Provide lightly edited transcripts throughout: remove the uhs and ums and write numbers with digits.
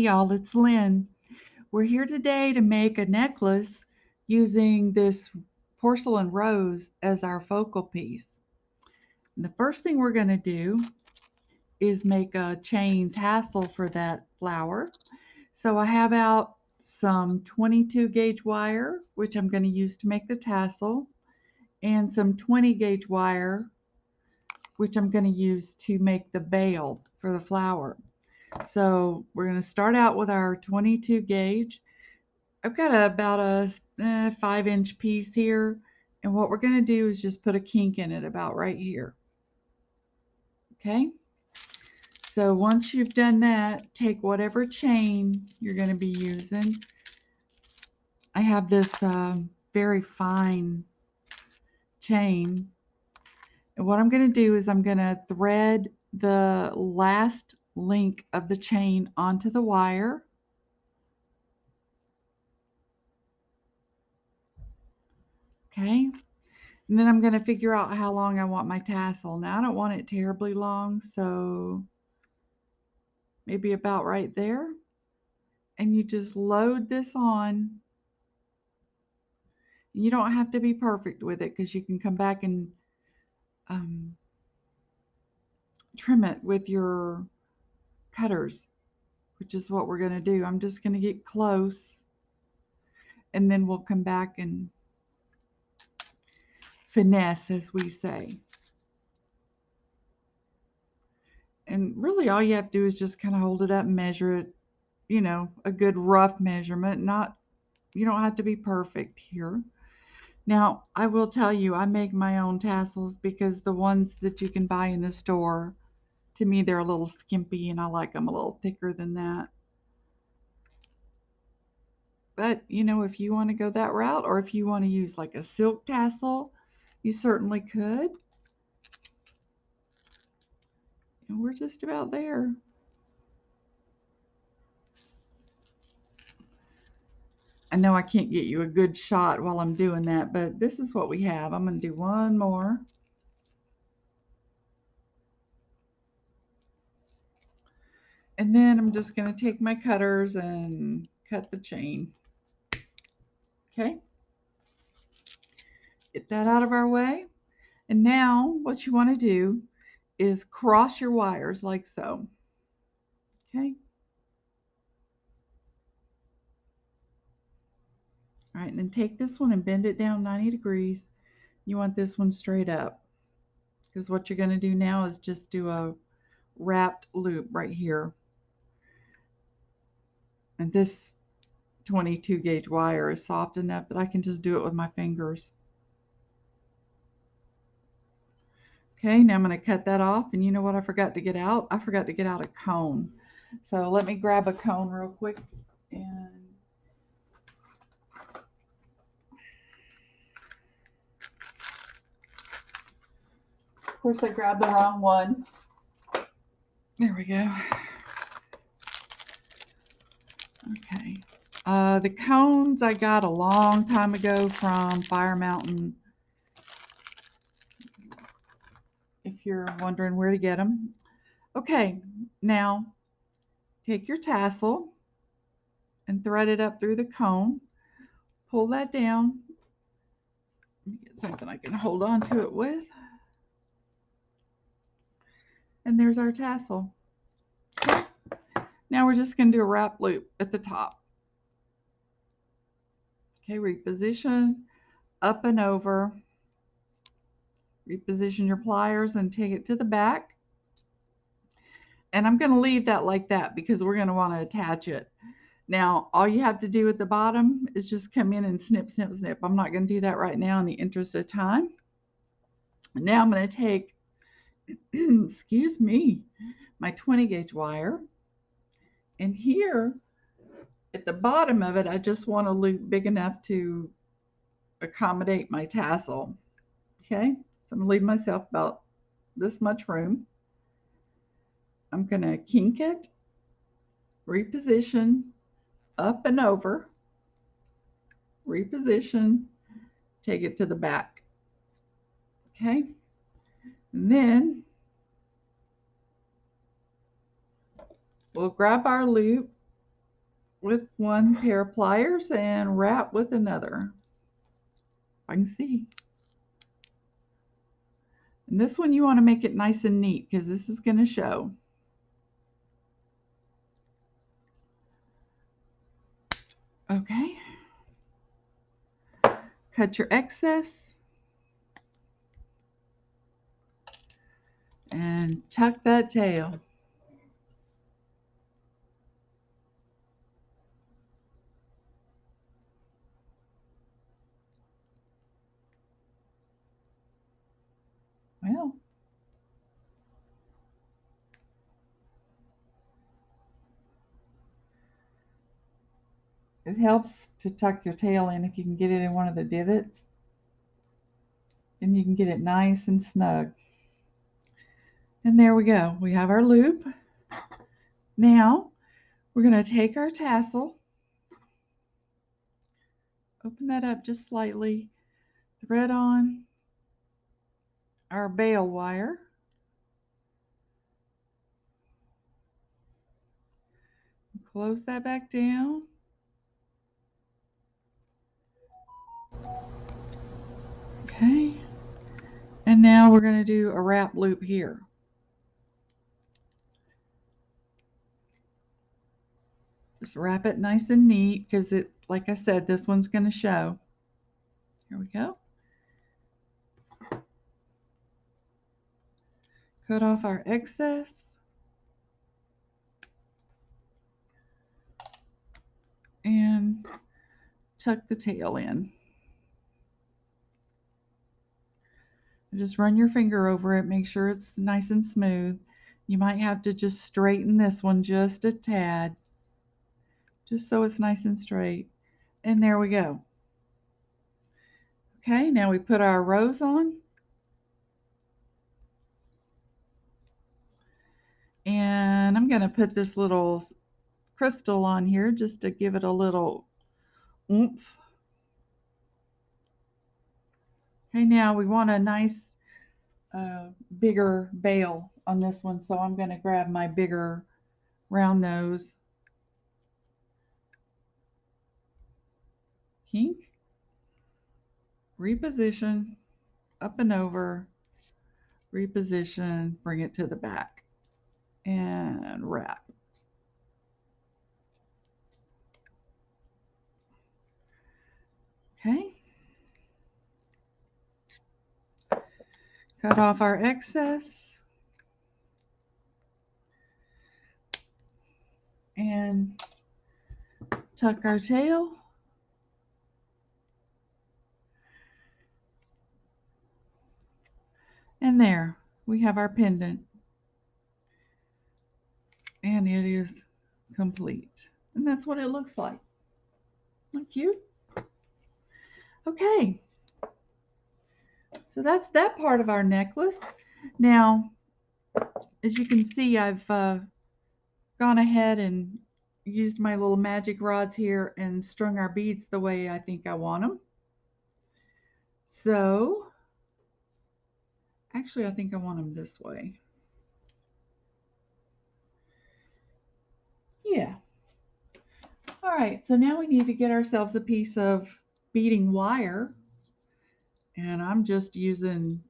y'all, it's Lynn. We're here today to make a necklace using this porcelain rose as our focal piece. And the first thing we're going to do is make a chain tassel for that flower. So I have out some 22 gauge wire, which I'm going to use to make the tassel, and some 20 gauge wire, which I'm going to use to make the veil for the flower. So we're going to start out with our 22 gauge. I've got about a 5-inch piece here, and what we're going to do is just put a kink in it about right here. Okay, so once you've done that, take whatever chain you're going to be using. I have this very fine chain, and what I'm going to do is I'm going to thread the last link of the chain onto the wire. Okay, and then I'm going to figure out how long I want my tassel. Now I don't want it terribly long, so maybe about right there. And you just load this on. You don't have to be perfect with it because you can come back and trim it with your cutters, which is what we're going to do. I'm just going to get close, and then we'll come back and finesse, as we say. And really all you have to do is just kind of hold it up and measure it, you know, a good rough measurement. Not, you don't have to be perfect here. Now, I will tell you, I make my own tassels because the ones that you can buy in the store, to me, they're a little skimpy and I like them a little thicker than that. But, you know, if you want to go that route, or if you want to use like a silk tassel, you certainly could. And we're just about there. I know I can't get you a good shot while I'm doing that, but this is what we have. I'm going to do one more. And then I'm just going to take my cutters and cut the chain. Okay. Get that out of our way. And now what you want to do is cross your wires like so. Okay. All right, and then take this one and bend it down 90 degrees. You want this one straight up, because what you're going to do now is just do a wrapped loop right here. And this 22 gauge wire is soft enough that I can just do it with my fingers. Okay, now I'm going to cut that off, and you know what I forgot to get out? I forgot to get out a cone. So let me grab a cone real quick. And of course I grabbed the wrong one. There we go. Okay. The cones I got a long time ago from Fire Mountain. If you're wondering where to get them. Okay, now take your tassel and thread it up through the cone. Pull that down. Let me get something I can hold on to it with. And there's our tassel. Okay. Now we're just going to do a wrap loop at the top. Okay, reposition up and over. Reposition your pliers and take it to the back. And I'm going to leave that like that because we're going to want to attach it. Now, all you have to do at the bottom is just come in and snip, snip, snip. I'm not going to do that right now in the interest of time. Now I'm going to take, excuse me, my 20 gauge wire. And here at the bottom of it, I just want a loop big enough to accommodate my tassel. Okay, so I'm going to leave myself about this much room. I'm going to kink it, reposition, up and over, reposition, take it to the back. Okay, and then we'll grab our loop with one pair of pliers and wrap with another. I can see. And this one you want to make it nice and neat because this is going to show. Okay. Cut your excess and tuck that tail. Well, it helps to tuck your tail in if you can get it in one of the divots. Then you can get it nice and snug. And there we go. We have our loop. Now we're going to take our tassel, open that up just slightly, thread on our bail wire, close that back down. Okay. And now we're going to do a wrap loop here. Just wrap it nice and neat because it, like I said, this one's going to show. Here we go. Cut off our excess. And tuck the tail in. Just run your finger over it, make sure it's nice and smooth. You might have to just straighten this one just a tad, just so it's nice and straight. And there we go. Okay, now we put our rows on. And I'm going to put this little crystal on here just to give it a little oomph. Okay, now we want a nice bigger bail on this one, so I'm going to grab my bigger round nose kink, reposition, up and over, reposition, bring it to the back, and wrap. Okay. Cut off our excess. And tuck our tail. And there, we have our pendant. And it is complete. And that's what it looks like. Isn't that cute? Okay. So that's that part of our necklace. Now, as you can see, I've gone ahead and used my little magic rods here and strung our beads the way I think I want them. So, actually, I think I want them this way. Yeah. All right, so now we need to get ourselves a piece of beading wire. And I'm just using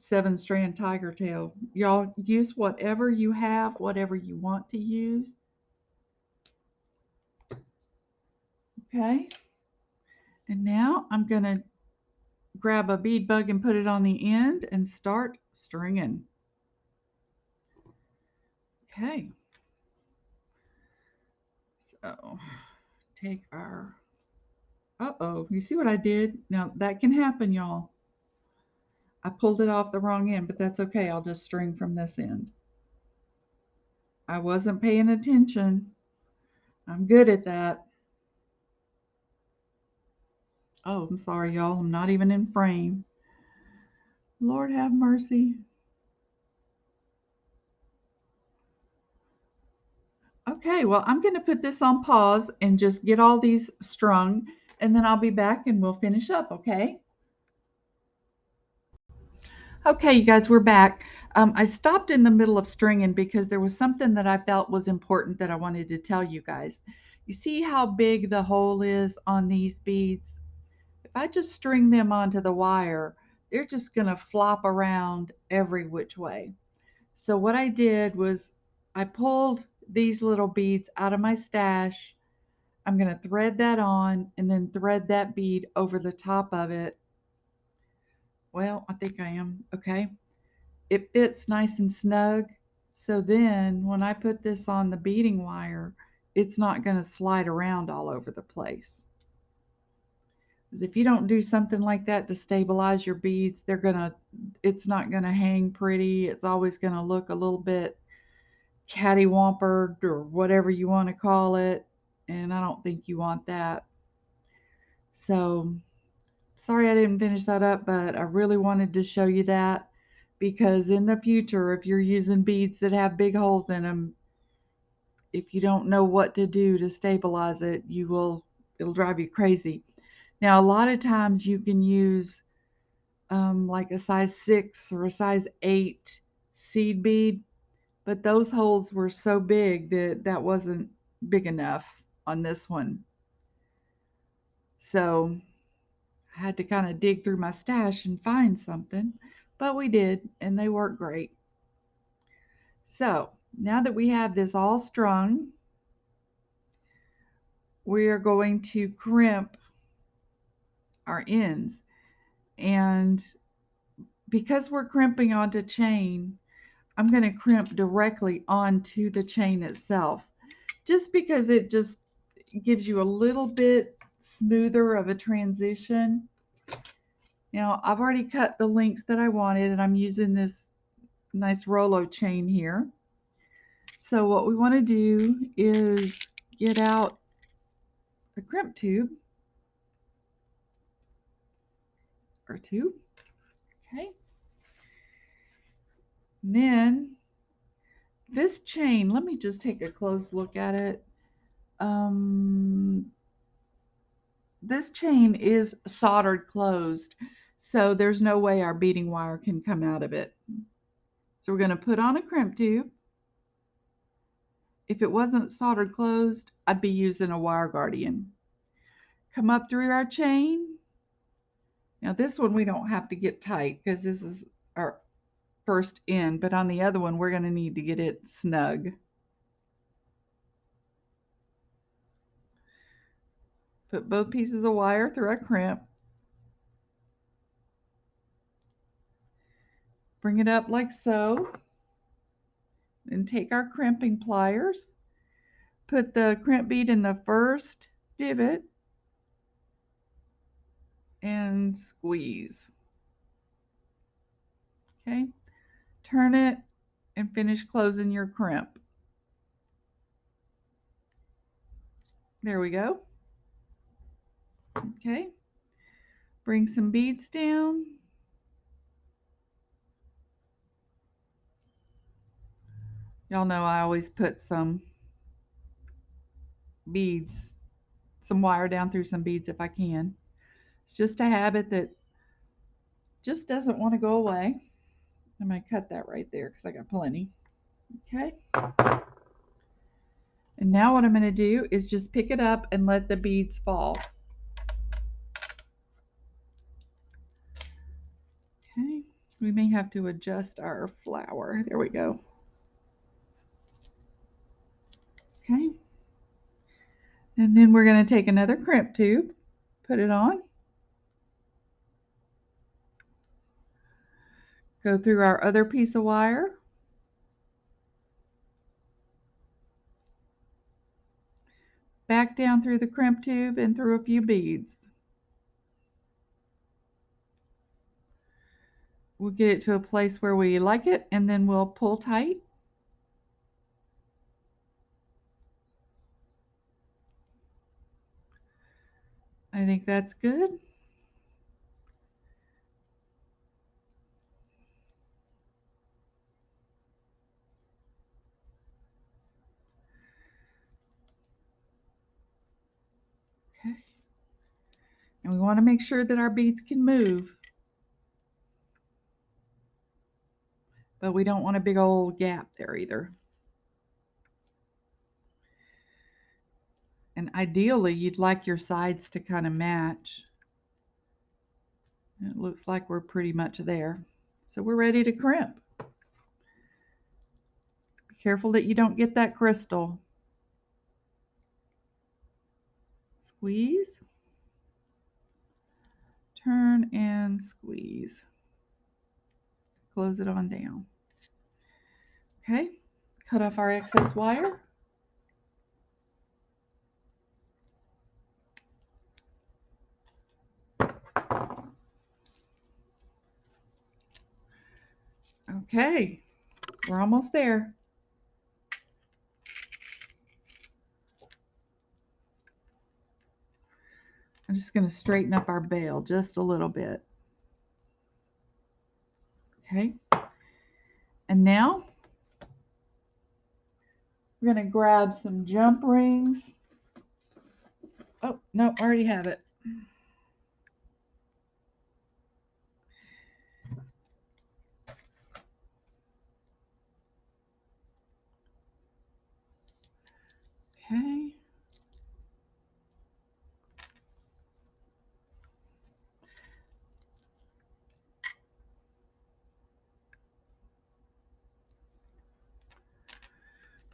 7-strand tiger tail. Y'all use whatever you have, whatever you want to use. Okay. And now I'm going to grab a bead bug and put it on the end and start stringing. Okay. So take our, uh-oh, you see what I did? Now that can happen, y'all. I pulled it off the wrong end, but that's okay. I'll just string from this end. I wasn't paying attention. I'm good at that. Oh, I'm sorry, y'all. I'm not even in frame. Lord have mercy. Okay, well, I'm going to put this on pause and just get all these strung, and then I'll be back and we'll finish up, okay? Okay, you guys, we're back. I stopped in the middle of stringing because there was something that I felt was important that I wanted to tell you guys. You see how big the hole is on these beads? If I just string them onto the wire, they're just going to flop around every which way. So what I did was I pulled these little beads out of my stash. I'm going to thread that on and then thread that bead over the top of it. Well, I think I am. Okay. It fits nice and snug. So then when I put this on the beading wire, it's not going to slide around all over the place. Because if you don't do something like that to stabilize your beads, it's not going to hang pretty. It's always going to look a little bit cattywampered or whatever you want to call it. And I don't think you want that. So sorry I didn't finish that up, but I really wanted to show you that because in the future, if you're using beads that have big holes in them, if you don't know what to do to stabilize it, it'll drive you crazy. Now, a lot of times you can use like a size 6 or a size 8 seed bead, but those holes were so big that that wasn't big enough on this one. So I had to kind of dig through my stash and find something, but we did, and they work great. So now that we have this all strung, we are going to crimp our ends. And because we're crimping onto chain, I'm going to crimp directly onto the chain itself, just because it just gives you a little bit smoother of a transition. Now, I've already cut the links that I wanted, and I'm using this nice Rolo chain here. So what we want to do is get out a crimp tube or two. Okay. And then this chain, let me just take a close look at it. This chain is soldered closed, so there's no way our beading wire can come out of it. So we're going to put on a crimp tube. If it wasn't soldered closed, I'd be using a wire guardian. Come up through our chain. Now this one we don't have to get tight because this is our first end, but on the other one we're going to need to get it snug. Put both pieces of wire through our crimp. Bring it up like so. Then take our crimping pliers. Put the crimp bead in the first divot and squeeze. Okay. Turn it and finish closing your crimp. There we go. Okay. Bring some beads down. Y'all know I always put some beads, some wire down through some beads if I can. It's just a habit that just doesn't want to go away. I'm going to cut that right there because I got plenty. Okay. And now what I'm going to do is just pick it up and let the beads fall. Okay. We may have to adjust our flower. There we go. Okay. And then we're going to take another crimp tube, put it on, go through our other piece of wire, back down through the crimp tube and through a few beads. We'll get it to a place where we like it, and then we'll pull tight. I think that's good. Okay. And we want to make sure that our beads can move, but we don't want a big old gap there either. And ideally, you'd like your sides to kind of match. It looks like we're pretty much there. So we're ready to crimp. Be careful that you don't get that crystal. Squeeze, turn, and squeeze. Close it on down. Okay, cut off our excess wire. Okay, we're almost there. I'm just going to straighten up our bail just a little bit. Okay, and now we're going to grab some jump rings. Oh, no, I already have it. Okay.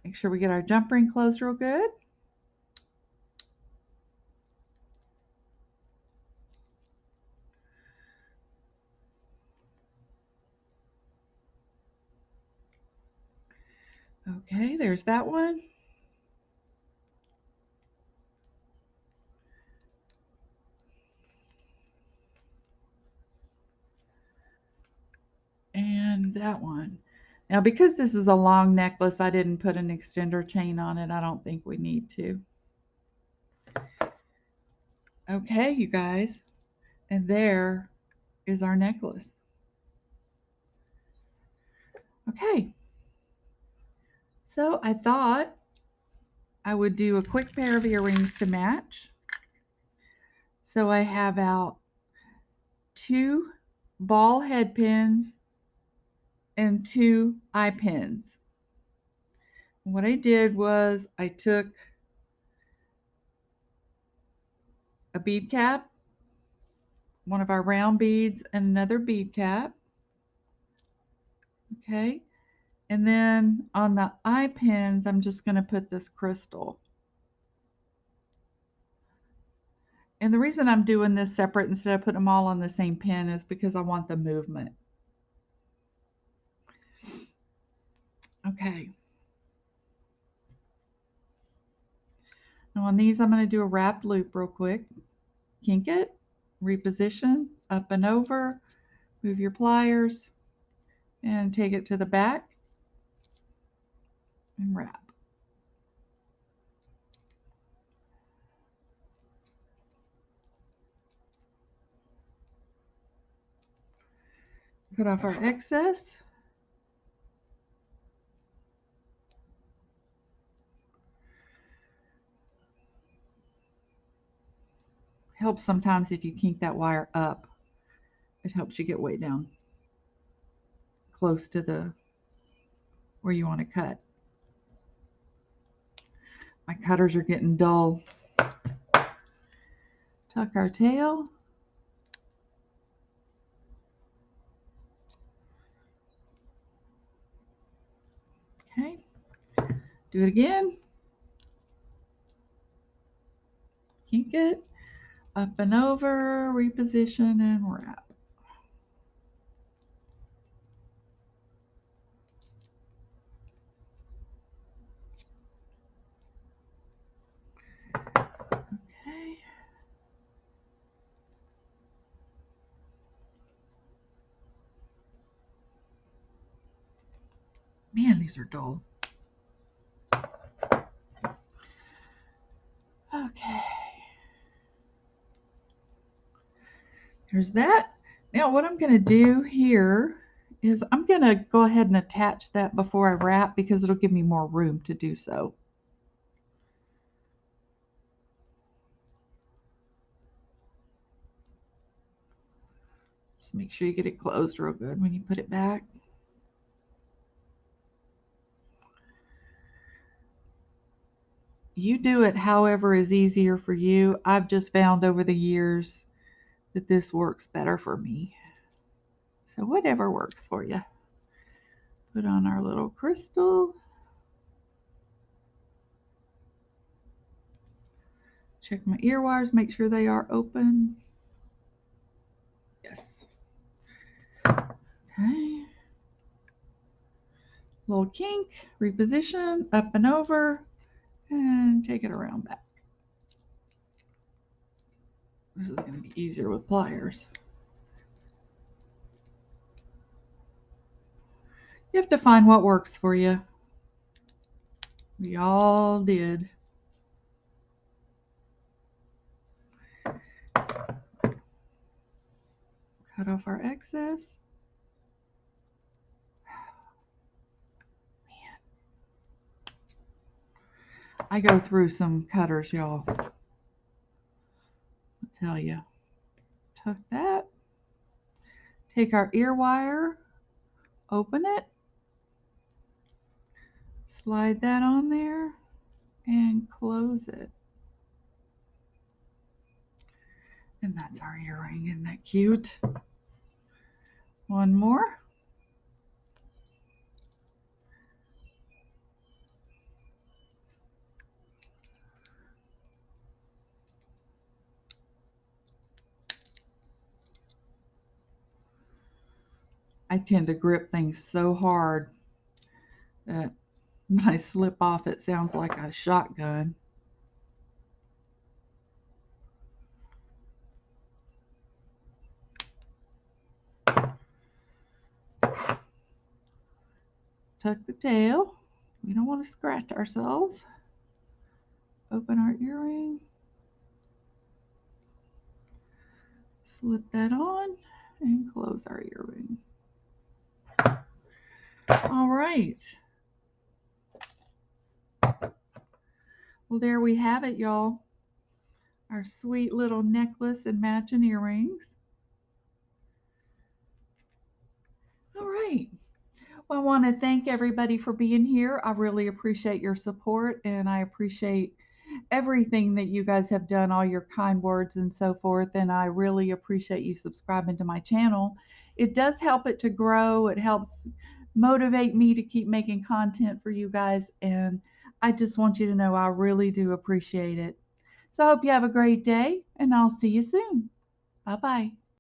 Make sure we get our jump ring closed real good. Okay, there's that one. And that one. Now, because this is a long necklace, I didn't put an extender chain on it. I don't think we need to. Okay, you guys. And there is our necklace. Okay. So I thought I would do a quick pair of earrings to match. So I have out 2 ball head pins and 2 eye pins. What I did was I took a bead cap, one of our round beads, and another bead cap. Okay. And then on the eye pins, I'm just going to put this crystal. And the reason I'm doing this separate instead of putting them all on the same pin is because I want the movement. Okay. Now on these, I'm going to do a wrapped loop real quick. Kink it, reposition, up and over, move your pliers, and take it to the back and wrap. Cut off our excess. Helps sometimes if you kink that wire up. It helps you get way down close to the where you want to cut. My cutters are getting dull. Tuck our tail. Okay. Do it again. Kink it. Up and over, reposition, and wrap. Okay. Man, these are dull. Okay. There's that. Now what I'm going to do here is I'm going to go ahead and attach that before I wrap because it'll give me more room to do so. Just make sure you get it closed real good when you put it back. You do it however is easier for you. I've just found over the years that this works better for me. So whatever works for you. Put on our little crystal. Check my ear wires, make sure they are open. Yes. Okay. Little kink, reposition, up and over, and take it around back. This is going to be easier with pliers. You have to find what works for you. We all did. Cut off our excess. Man, I go through some cutters, y'all. I'll tell you. Tuck that. Take our ear wire, open it, slide that on there, and close it. And that's our earring. Isn't that cute? One more. I tend to grip things so hard that when I slip off, it sounds like a shotgun. Tuck the tail. We don't want to scratch ourselves. Open our earring. Slip that on and close our earring. All right. Well, there we have it, y'all. Our sweet little necklace and matching earrings. All right. Well, I want to thank everybody for being here. I really appreciate your support, and I appreciate everything that you guys have done, all your kind words and so forth. And I really appreciate you subscribing to my channel. It does help it to grow. It helps motivate me to keep making content for you guys. And I just want you to know I really do appreciate it. So I hope you have a great day, and I'll see you soon. Bye-bye.